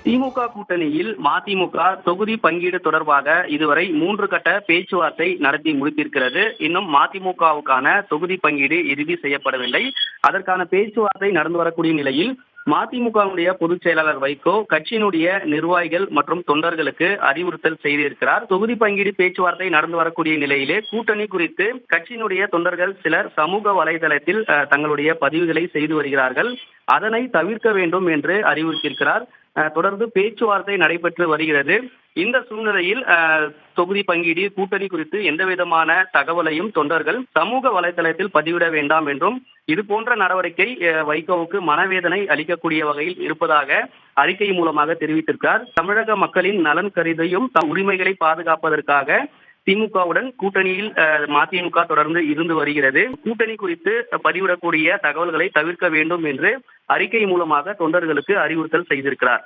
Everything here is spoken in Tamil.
திமுக கூட்டணியில் மதிமுக தொகுதி பங்கீடு தொடர்பாக இதுவரை 3 கட்ட பேச்சுவார்த்தை நடத்தி முடித்திருக்கிறது. இன்னும் மதிமுகவுக்கான தொகுதி பங்கீடு இறுதி செய்யப்படவில்லை. அதற்கான பேச்சுவார்த்தை நடந்து வரக்கூடிய நிலையில் மதிமுகவுடைய பொதுச் செயலாளர் வைகோ கட்சியினுடைய நிர்வாகிகள் மற்றும் தொண்டர்களுக்கு அறிவுறுத்தல் செய்திருக்கிறார். தொகுதி பங்கீடு பேச்சுவார்த்தை நடந்து வரக்கூடிய நிலையிலே கூட்டணி குறித்து கட்சியினுடைய தொண்டர்கள் சிலர் சமூக வலைதளத்தில் தங்களுடைய பதிவுகளை செய்து வருகிறார்கள். அதனை தவிர்க்க வேண்டும் என்று அறிவுறுத்தியிருக்கிறார். தொடர்ந்து பேச்சுவார்த்தை நடைபெற்று வருகிறது. இந்த சூழ்நிலையில் தொகுதி பங்கீடு கூட்டணி குறித்து எந்த விதமான தகவலையும் தொண்டர்கள் சமூக வலைதளத்தில் பதிவிட வேண்டாம் என்றும், இது போன்ற நடவடிக்கை வைகோவுக்கு மனவேதனை அளிக்கக்கூடிய வகையில் இருப்பதாக அறிக்கை மூலமாக தெரிவித்திருக்கிறார். தமிழக மக்களின் நலன் கருதியும் உரிமைகளை பாதுகாப்பதற்காக திமுகவுடன் கூட்டணியில் மதிமுக தொடர்ந்து இருந்து வருகிறது. கூட்டணி குறித்து பதிவிடக்கூடிய தகவல்களை தவிர்க்க வேண்டும் என்று அறிக்கை மூலமாக தொண்டர்களுக்கு அறிவுறுத்தல் செய்திருக்கிறார்.